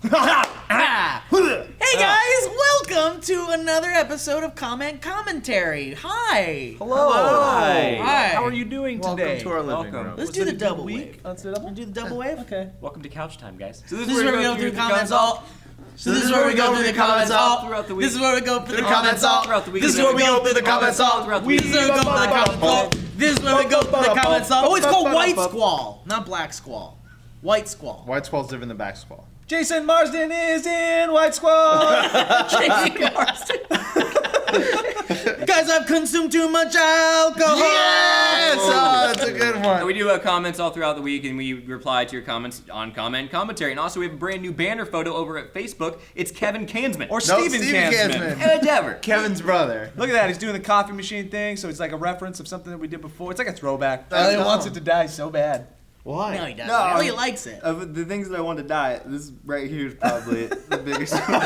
Hey guys, welcome to another episode of Comment Commentary. Hi. Hello. Hi. How are you doing today? Welcome to our living room. Let's do the double wave. Let's do the double? Do the double wave? Okay. Welcome to couch time, guys. So this is where we go through the comments all. So this is where we go through the comments all throughout the week. This is where we go through the comments all throughout the week. This is where we go through the comments all throughout the This week. is where we go through the comments all This is where we go through the comments all. Oh, it's called White Squall, not Black Squall. White Squall. White Squall's different than Black Squall. Jason Marsden is in White Squall. Jason Marsden. Guys, I've consumed too much alcohol. Yes! Oh, that's a good one. We do comments all throughout the week, and we reply to your comments on Comment Commentary. And also, we have a brand new banner photo over at Facebook. It's Kevin Kansman. Or Steven Kansman. Whatever. Kevin's brother. Look at that. He's doing the coffee machine thing, so it's like a reference of something that we did before. It's like a throwback. He wants it to die so bad. Why? No, he doesn't. He likes it. Of the things that I want to die, this right here is probably the biggest one.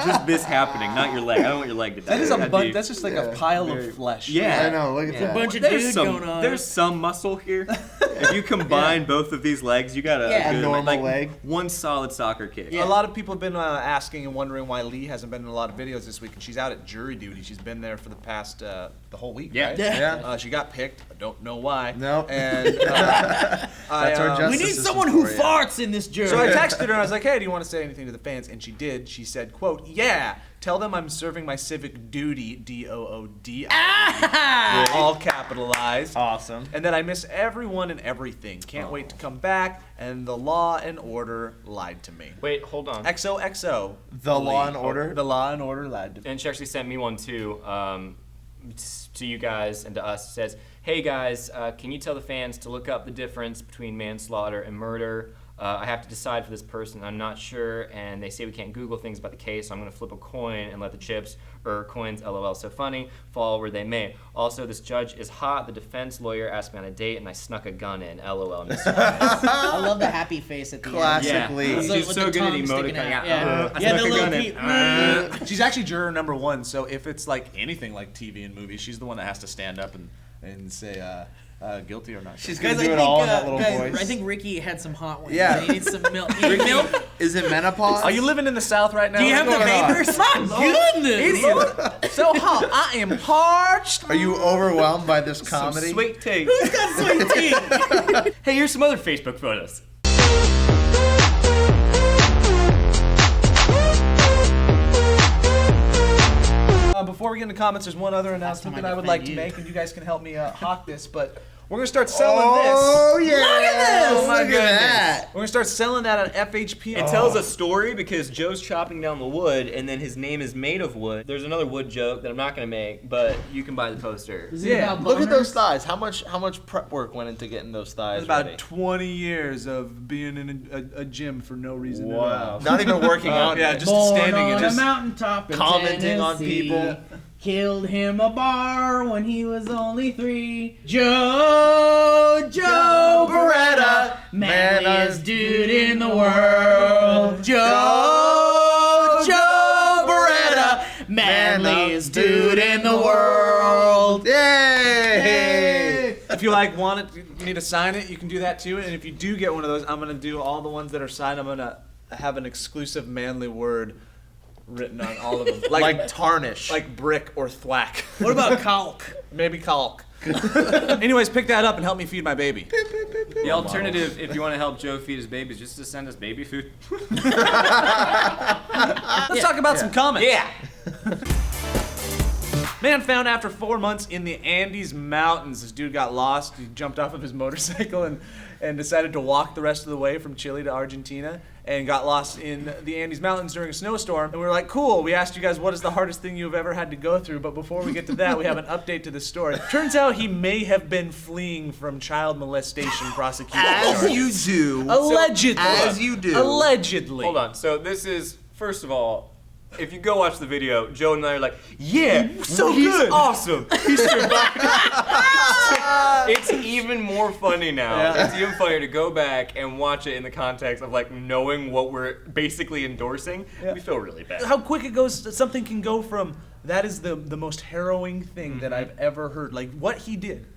Just this happening, not your leg. I don't want your leg to die. That is That'd be- that's just like a pile of flesh. Yeah. I know, look at that. A bunch of There's dudes some, going on. there's some muscle here. If you combine both of these legs, you got Yeah. a good, normal like, leg. one solid soccer kick. Yeah. A lot of people have been asking and wondering why Lee hasn't been in a lot of videos this week, and she's out at jury duty. She's been there for the past the whole week. Yeah. Right? Yeah. She got picked. I don't know why. No. And That's our We justice need system someone who for you. farts in this jury. So I texted her and I was like, "Hey, do you want to say anything to the fans?" And she did. She said, "Quote, yeah, tell them I'm serving my civic duty, DOOD, all capitalized, Awesome. and that I miss everyone and everything. Can't wait to come back. And the law and order lied to me. Wait, hold on. XOXO. The Law and Order. The law and order lied to me. And she actually sent me one too, to you guys and to us. It says, "Hey guys, can you tell the fans to look up the difference between manslaughter and murder? I have to decide for this person. I'm not sure, and they say we can't Google things about the case, so I'm going to flip a coin and let the chips, or coins, LOL, so funny, fall where they may. Also, this judge is hot. The defense lawyer asked me on a date, and I snuck a gun in. LOL, Mr. I love the happy face at the Classic. end. Lee. With She's the so good at tongue sticking emoticon. out. Yeah. Yeah, the snuck a little gun in. peep. She's actually juror number 1, so if it's like anything like TV and movies, she's the one that has to stand up and say guilty or not. She's Guys, gonna do it all in that little guys, voice. I think Ricky had some hot ones. Yeah. He needs some milk. You need milk? Is it menopause? Are you living in the South right now? Do you have the going on? vapors? My goodness! so hot? I am parched. Are you overwhelmed by this comedy? Sweet take. Who's got sweet teeth? Hey, here's some other Facebook photos. Before we get into comments, there's one other announcement time that I I would like to defend you. make, and you guys can help me hawk this, but we're going to start selling Oh yeah! Look at this! Look at that! this. We're going to start selling that on FHP. It tells a story because Joe's chopping down the wood, and then his name is made of wood. There's another wood joke that I'm not gonna make, but you can buy the poster. Is it Yeah, about Look at boners? those thighs. How much prep work went into getting those thighs It's about ready? 20 years of being in a gym for no reason at all. Not even working out. Yeah, just Born standing on and a just mountaintop in commenting on Tennessee. people. Killed him a bar when he was only 3. Joe Beretta, manliest dude in the world. Joe Beretta, manliest dude in the world. Yay! if you want it, you need to sign it, you can do that too. And if you do get one of those, I'm gonna do all the ones that are signed. I'm gonna have an exclusive manly word written on all of them, Like tarnish. like brick or thwack. What about caulk? Maybe caulk. Anyways, pick that up and help me feed my baby. The alternative, if you want to help Joe feed his baby, is just to send us baby food. Let's talk about some comments. Yeah. Man found after 4 months in the Andes Mountains. This dude got lost. He jumped off of his motorcycle and decided to walk the rest of the way from Chile to Argentina and got lost in the Andes Mountains during a snowstorm. And we were like, cool. We asked you guys, what is the hardest thing you've ever had to go through? But before we get to that, we have an update to the story. Turns out he may have been fleeing from child molestation prosecution. As you do. Allegedly. As you do. Allegedly. Hold on. So this is, first of all, if you go watch the video, Joe and I are like, yeah, so he's good. awesome. He survived. It's even more funny now. Yeah. It's even funnier to go back and watch it in the context of like knowing what we're basically endorsing. Yeah. We feel really bad. How quick it goes, something can go from, that is the most harrowing thing that I've ever heard. Like what he did,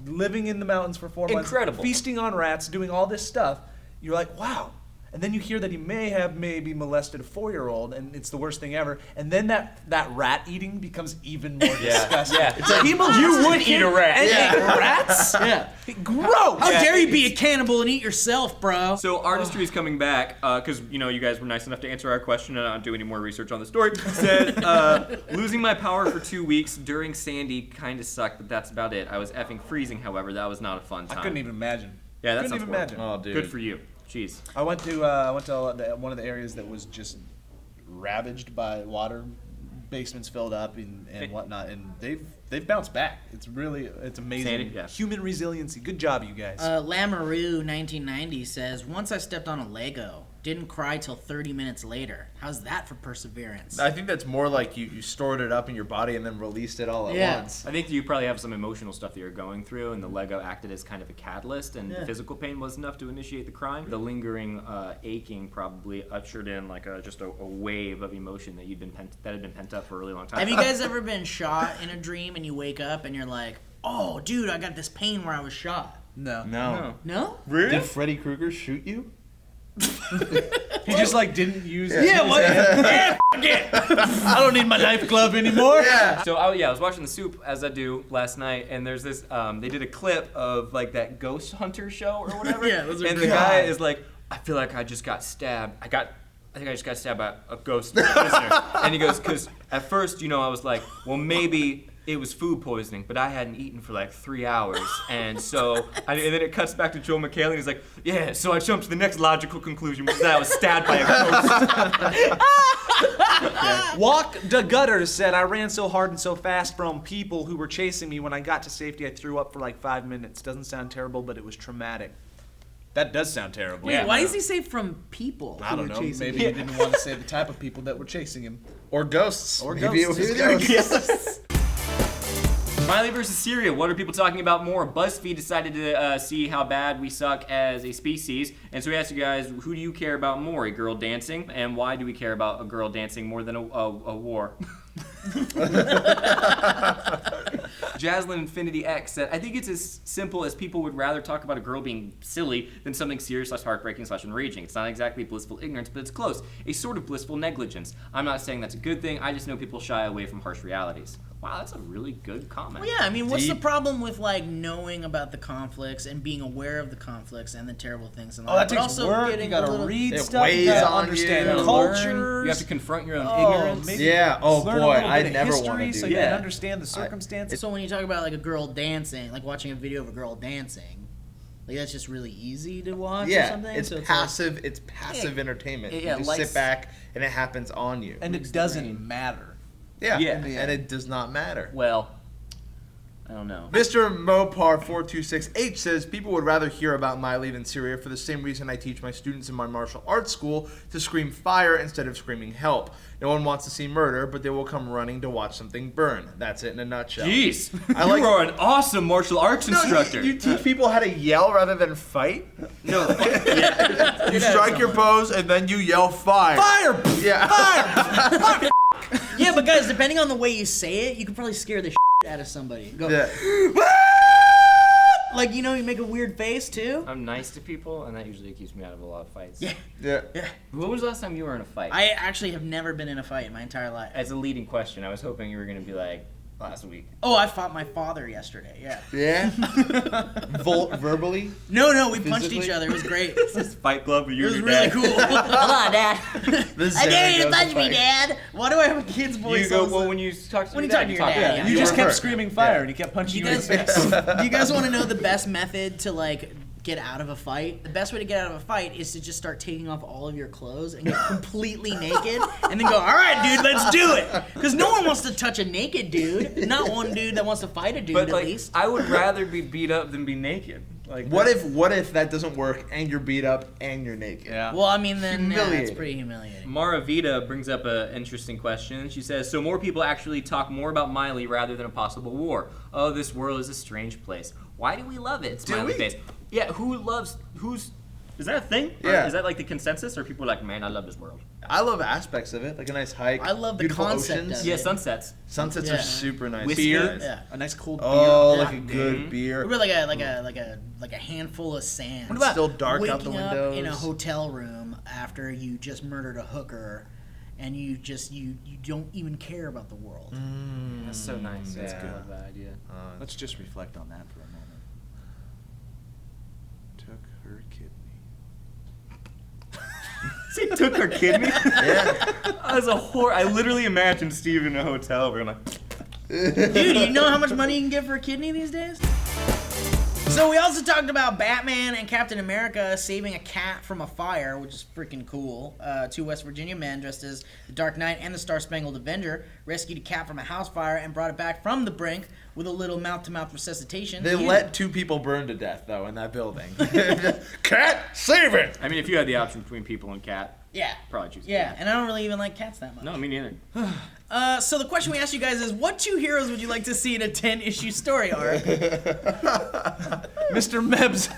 living in the mountains for 4 months, Incredible. feasting on rats, doing all this stuff. You're like, wow. And then you hear that he may have maybe molested a 4-year-old, and it's the worst thing ever. And then that rat eating becomes even more disgusting. Yeah. It's like, you would eat a rat. And ate rats? Yeah. Gross. How dare you be a cannibal and eat yourself, bro? So Artistry is coming back because you guys were nice enough to answer our question and not do any more research on the story. Said losing my power for 2 weeks during Sandy kind of sucked, but that's about it. I was effing freezing, however, that was not a fun time. I couldn't even imagine. Yeah, that couldn't sounds even horrible. imagine. Oh, dude. Good for you. Jeez. I went to one of the areas that was just ravaged by water, basements filled up and whatnot, and they've bounced back. It's amazing. Sandy? Yeah. Human resiliency. Good job, you guys. Lamaroo 1990 says, once I stepped on a Lego, didn't cry till 30 minutes later. How's that for perseverance? I think that's more like you stored it up in your body and then released it all at once. I think you probably have some emotional stuff that you're going through, and the Lego acted as kind of a catalyst, and the physical pain was enough to initiate the crying. The lingering aching probably ushered in like just a wave of emotion that had been pent up for a really long time. Have you guys ever been shot in a dream and you wake up and you're like, oh, dude, I got this pain where I was shot? No. No? Really? Did Freddy Krueger shoot you? He just like didn't use it. Yeah, what? Yeah, f*** it. I don't need my knife glove anymore. Yeah. So I was watching The Soup, as I do, last night, and there's this, they did a clip of like that ghost hunter show or whatever. Yeah, those are and great. the guy is like, I feel like I just got stabbed. I think I just got stabbed by a ghost prisoner. And he goes, because at first, I was like, well, maybe it was food poisoning, but I hadn't eaten for like 3 hours. And so, and then it cuts back to Joel McHale, and he's like, yeah, so I jumped to the next logical conclusion, which is that I was stabbed by a ghost. Walk the Gutter said, I ran so hard and so fast from people who were chasing me. When I got to safety, I threw up for like 5 minutes. Doesn't sound terrible, but it was traumatic. That does sound terrible. Wait, why does he say from people? I who don't were know. chasing Maybe him? he didn't want to say the type of people that were chasing him. Or ghosts. Or Maybe it was ghosts. ghosts. Miley versus Syria. What are people talking about more? BuzzFeed decided to see how bad we suck as a species, and so we asked you guys, who do you care about more, a girl dancing, and why do we care about a girl dancing more than a war? Jaslyn Infinity X said, I think it's as simple as people would rather talk about a girl being silly than something serious / heartbreaking / enraging. It's not exactly blissful ignorance, but it's close. A sort of blissful negligence. I'm not saying that's a good thing, I just know people shy away from harsh realities. Wow, that's a really good comment. Well, yeah, I mean, what's the problem with like knowing about the conflicts and being aware of the conflicts and the terrible things in life? Oh, that but takes also work. getting You gotta a little... read It stuff. You weighs gotta on understand you. cultures. You have to confront your own Oh, ignorance. maybe Yeah. Oh, learn a boy, little I bit of never history wanna do so you that. can understand the circumstances. So when you talk about like a girl dancing, like watching a video of a girl dancing, like that's just really easy to watch or Yeah, something? it's So like- passive. It's passive entertainment. yeah, You just like- sit back and it happens on you. And it doesn't matter. Yeah, Yeah. and it does not matter. Well, I don't know. Mr. Mopar426H says, people would rather hear about Miley than Syria for the same reason I teach my students in my martial arts school to scream fire instead of screaming help. No one wants to see murder, but they will come running to watch something burn. That's it in a nutshell. Jeez, I like- you are an awesome martial arts instructor. You teach people how to yell rather than fight? No, You strike your pose and then you yell fire. Fire! Yeah. Fire! Yeah, but guys, depending on the way you say it, you can probably scare the shit out of somebody. Go, Yeah. like, you know, you make a weird face too. I'm nice to people, and that usually keeps me out of a lot of fights. Yeah. Yeah. When was the last time you were in a fight? I actually have never been in a fight in my entire life. As a leading question, I was hoping you were going to be like, last week. Oh, I fought my father yesterday, yeah. Yeah? Verbally? No, we punched Physically? each other. It was great. Fight Club with you It was and your really dad. cool. Come on, Dad. This I dare you to goes punch me, fight. Dad. Why do I have a kid's voice? You go, on well, the- when you talk to When your you talk dad, to your dad, yeah. yeah. You You just revert. kept screaming fire Yeah. and he kept punching Do you you in the guys, face. do you guys want to know the best method to like get out of a fight? The best way to get out of a fight is to just start taking off all of your clothes and get completely naked, and then go, all right, dude, let's do it. Because no one wants to touch a naked dude. Not one dude that wants to fight a dude, But at like, least. I would rather be beat up than be naked. Like, What if that doesn't work and you're beat up and you're naked? Yeah. Well, I mean, then yeah, it's Humiliating. pretty humiliating. Mara Vita brings up an interesting question. She says, so more people actually talk more about Miley rather than a possible war. Oh, this world is a strange place. Why do we love it? Smiley we? face. Yeah, who's Is that a thing? Yeah. Or is that like the consensus, or people are like, man, I love this world? I love aspects of it, like a nice hike. I love the beautiful concept oceans. of Yeah, it. sunsets. Sunsets Yeah. are super nice. Whiskey, Yeah. a nice cold beer. Oh, Yeah. like a good beer. We're like a handful of sand. What about still dark waking out the up windows? in a hotel room after you just murdered a hooker, and you don't even care about the world. That's so nice. That's yeah. good. I love that idea. Let's just reflect on that for a moment. Took her kidney. He took her kidney. Yeah. As a I literally imagined Steve in a hotel room. Like, Dude, you know how much money you can get for a kidney these days? So we also talked about Batman and Captain America saving a cat from a fire, which is freaking cool. Two West Virginia men dressed as the Dark Knight and the Star-Spangled Avenger rescued a cat from a house fire and brought it back from the brink with a little mouth-to-mouth resuscitation. They let 2 people burn to death, though, in that building. Cat, save it! I mean, if you had the option between people and cat, Yeah. probably choose. Yeah, and I don't really even like cats that much. No, me neither. So the question we asked you guys is, what 2 heroes would you like to see in a 10-issue story arc? Mr. Mebs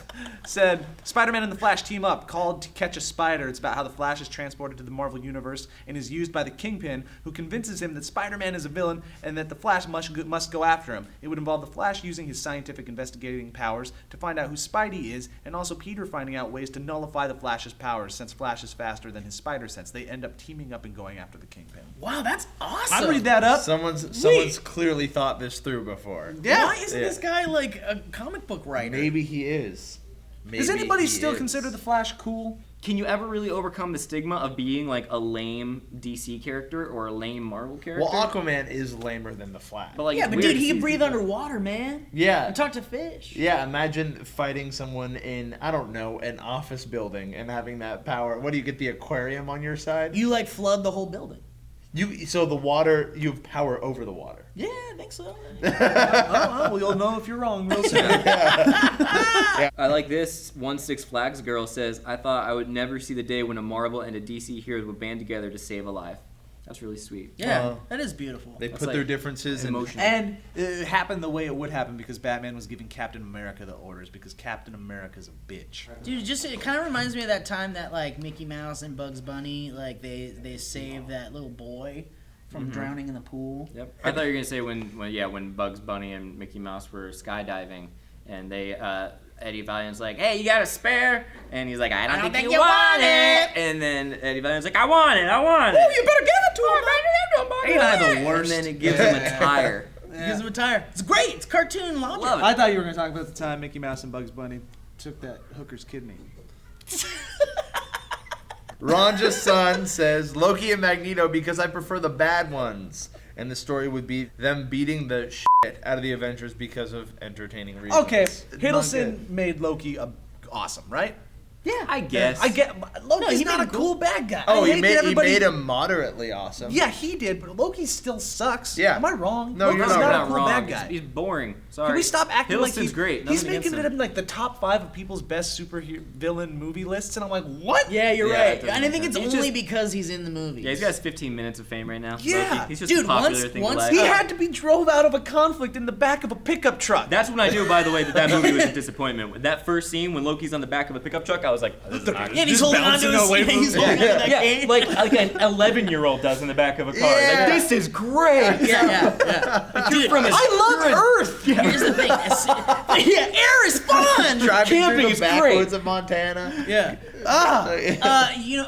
said, Spider-Man and the Flash team up, called to catch a spider. It's about how the Flash is transported to the Marvel Universe and is used by the Kingpin, who convinces him that Spider-Man is a villain and that the Flash must go after him. It would involve the Flash using his scientific investigating powers to find out who Spidey is, and also Peter finding out ways to nullify the Flash's powers, since Flash is faster than his spider sense. They end up teaming up and going after the Kingpin. Wow, that's awesome. I'd read that up. Someone's clearly thought this through before. Yeah. Why isn't this guy like a comic book writer? Maybe he is. Does anybody still consider the Flash cool? Can you ever really overcome the stigma of being like a lame DC character or a lame Marvel character? Well, Aquaman is lamer than the Flash. But like, Yeah, it's but weird dude, to he see can breathe people- underwater, man. Yeah. And talk to fish. Yeah, imagine fighting someone in, I don't know, an office building and having that power. What do you get, the aquarium on your side? You like flood the whole building. So the water, you have power over the water. Yeah, I think so. Well, you'll know if you're wrong real soon. I like this. One Six Flags girl says, I thought I would never see the day when a Marvel and a DC heroes would band together to save a life. That's really sweet. Yeah, that is beautiful. They That's put like their differences in emotional. And it happened the way it would happen because Batman was giving Captain America the orders because Captain America's a bitch. Dude, it kind of reminds me of that time that like Mickey Mouse and Bugs Bunny, like they saved that little boy from drowning in the pool. Yep. I thought you were gonna say when Bugs Bunny and Mickey Mouse were skydiving, and they Eddie Valiant's like, hey, you got a spare? And he's like, I don't think you want it. And then Eddie Valiant's like, I want it. Oh, you better give it to him. Ain't I the worst? And then it gives him a tire. He gives him a tire. It's great. It's cartoon logic. Love it. I thought you were going to talk about the time Mickey Mouse and Bugs Bunny took that hooker's kidney. Ranja's son says, Loki and Magneto because I prefer the bad ones. And the story would be them beating the shit out of the Avengers because of entertaining reasons. Okay, It's not Hiddleston good. made Loki awesome, right? Yeah, I guess. I get Loki's he not made a him cool bad guy. Oh, I he hate that everybody... made him moderately awesome. Yeah, he did, but Loki still sucks. Yeah. Am I wrong? No, Loki's you're You're not not not a cool wrong. bad guy. He's boring. Sorry. Can we stop acting like Hiddleston's great. He's Nothing making against it him. in like the top 5 of people's best villain movie lists, and I'm like, what? Yeah, you're Yeah, it right. doesn't And I think make it's sense. only He's because he's in the movie. Yeah, he's got his 15 minutes of fame right now. Yeah. Loki. He's just Dude, a popular once- thing once to like. He had to be drove out of a conflict in the back of a pickup truck. That's when I knew, by the way, that movie was a disappointment. That first scene when Loki's on the back of a pickup truck, I was like, oh, this is not Yeah, and he's Just holding on to bouncing his away from he's him. holding on to that yeah, cane. like an 11-year-old does in the back of a car. Yeah. Like, this is great. Yeah. Dude, from a- I love Earth. here's the thing. Yeah, air is fun. Driving Camping through is the backwoods of Montana. Yeah.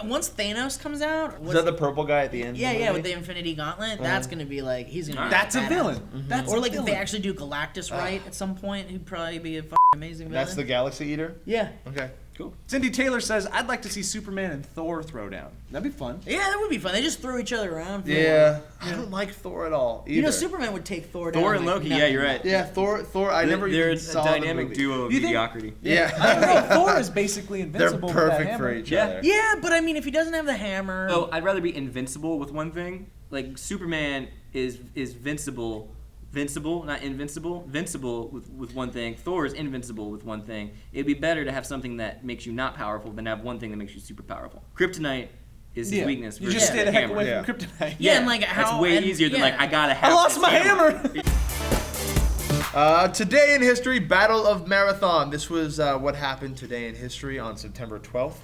Once Thanos comes out, Is that the purple guy at the end? yeah, of the yeah, movie? with the Infinity Gauntlet, that's gonna be like he's gonna. Be That's a badass. villain. That's Or a like if villain. they actually do Galactus right at some point, he'd probably be a amazing villain. That's the Galaxy Eater? yeah. Okay. Cool. Cindy Taylor says, I'd like to see Superman and Thor throw down. That'd be fun. Yeah, that would be fun. They just throw each other around. For Yeah. I don't like Thor at all either. You know, Superman would take Thor down. Thor and like Loki, nothing. yeah, you're right. Yeah, Thor, I never They're even a saw the dynamic movie. duo of You think- mediocrity. Yeah. I don't know. Thor is basically They're invincible. with that perfect for hammer. each Yeah. other. Yeah, but I mean, if he doesn't have the hammer. Oh, I'd rather be invincible with one thing. Like Superman is vincible, not invincible. Vincible with one thing. Thor is invincible with one thing. It'd be better to have something that makes you not powerful than have one thing that makes you super powerful. Kryptonite is his Yeah. weakness. You versus just stay the heck hammer. away Yeah. from Kryptonite. Yeah, and like that's how way and- easier than yeah. like I gotta have. I lost this my hammer. Today in history, Battle of Marathon. This was what happened today in history on September 12th.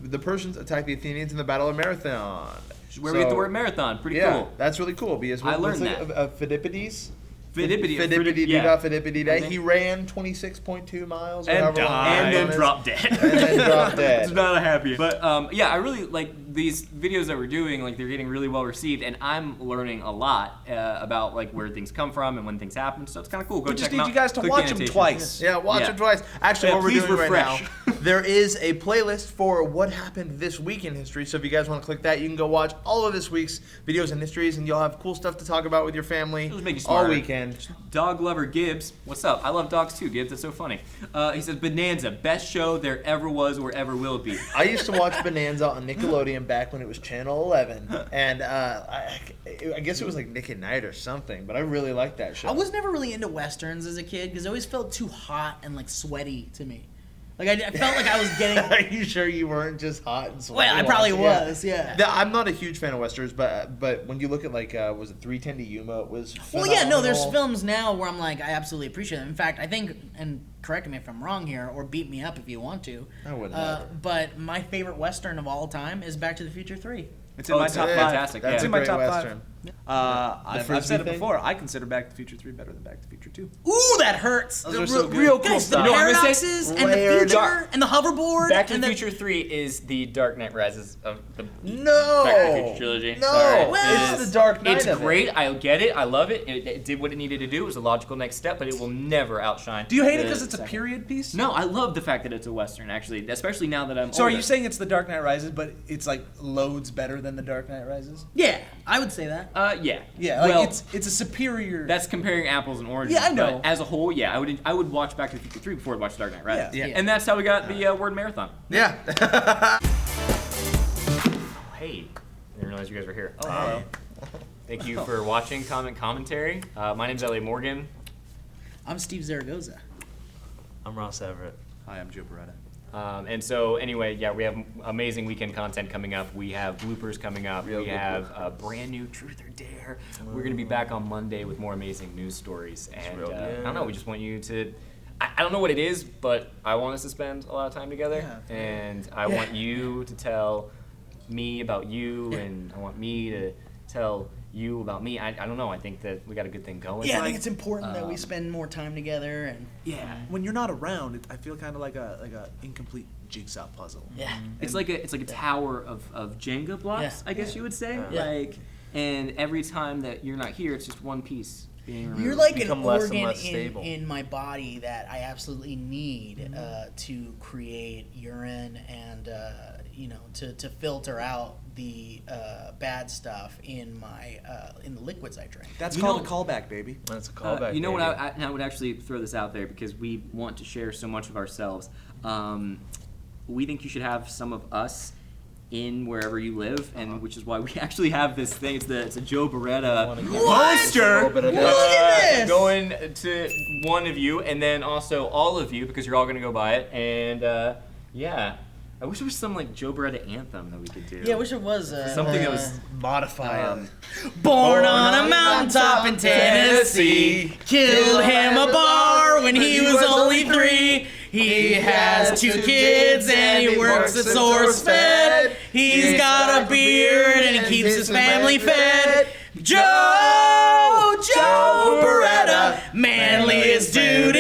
The Persians attacked the Athenians in the Battle of Marathon. Where we get the word marathon. Pretty cool. That's really cool because I learned that. Phidippides. Phidippides. He ran 26.2 miles or And however long died. And then dropped dead. And then dropped dead. It's not a happy. But yeah, I really like these videos that we're doing. Like they're getting really well received, and I'm learning a lot about like where things come from and when things happen. So it's kind of cool. Go We check just them need out. you guys to Click watch them annotation. twice. Yeah, watch Yeah. it twice. Actually, Yeah, what we're please doing refresh. right now, there is a playlist for what happened this week in history. So if you guys want to click that, you can go watch all of this week's videos and histories, and you'll have cool stuff to talk about with your family It'll make you all smarter. weekend. Dog lover Gibbs, what's up? I love dogs too, Gibbs. That's so funny. He says Bonanza, best show there ever was or ever will be. I used to watch Bonanza on Nickelodeon back when it was Channel 11, and I guess it was like Nick at Night or something, but I really liked that show. I was never really into westerns as a kid because it always felt too hot and like sweaty to me. Like I felt like I was getting. Are you sure you weren't just hot and sweaty? Well, I probably watching it? was. Yeah. I'm not a huge fan of westerns, but when you look at like was it 3:10 to Yuma, it was Well, yeah, no, there's phenomenal. films now where I'm like, I absolutely appreciate it. In fact, I think, and correct me if I'm wrong here, or beat me up if you want to. I would never. But my favorite western of all time is Back to the Future 3. It's in my it's top five. fantastic. That's It's a in my great top western. 5. The I've Frisbee said it thing? before. I consider Back to the Future 3 better than Back to the Future 2. Ooh, that hurts. Those are so good. Real cool Guys, the stuff. You know what I'm gonna say? paradoxes and the Weird. future and the hoverboard. Back to and the Future 3 is the Dark Knight Rises of the No. Back to the Future trilogy. No. Sorry. Well, It's the Dark Knight. It's of it. great. I get it. I love it. It did what it needed to do. It was a logical next step, but it will never outshine. Do you hate it the because it's a second. period piece? No, I love the fact that it's a western. Actually, especially now that I'm. So are older. you saying it's the Dark Knight Rises, but it's like loads better than the Dark Knight Rises? Yeah, I would say that. Yeah. Yeah, like well, it's a superior. that's comparing apples and oranges. Yeah, I know. But as a whole, yeah, I would watch Back to the Future 3 before I'd watch Dark Knight Rises. Yeah. And that's how we got the word marathon. Yeah. Hey, I didn't realize you guys were here. Thank you for watching Commentary. My name's Elliot Morgan. I'm Steve Zaragoza. I'm Ross Everett. Hi, I'm Joe Beretta. And so anyway, yeah, we have amazing weekend content coming up. We have bloopers coming up. We have a brand new Truth or Dare. We're going to be back on Monday with more amazing news stories. And I don't know, we just want you to... I don't know what it is, but I want us to spend a lot of time together. Yeah. And I want you to tell me about you, and I want me to tell you about me. I don't know. I think that we got a good thing going. Yeah, I think it's important that we spend more time together. And Yeah, when you're not around, I feel kind of like a incomplete jigsaw puzzle. yeah, It's like a tower of Jenga blocks, Yeah. I guess you would say. Yeah. Like, and every time that you're not here, it's just one piece being removed. you're like an Become less and organ less stable. in my body that I absolutely need to create urine and to filter out the bad stuff in my in the liquids I drink. That's You called know- a callback, baby. That's a callback. you know what? baby. I would actually throw this out there because we want to share so much of ourselves. We think you should have some of us in wherever you live, and which is why we actually have this thing. It's a Joe Beretta poster. Look at this! Going to one of you, and then also all of you, because you're all going to go buy it. And yeah, I wish there was some like Joe Beretta anthem that we could do. Yeah, I wish it was Something that was Modify. born on a mountaintop in Tennessee. Killed him a bar when he was only 3. He has 2 kids and he works at SourceFed. He's got a beard and he keeps his family fed. Joe Beretta, manliest dude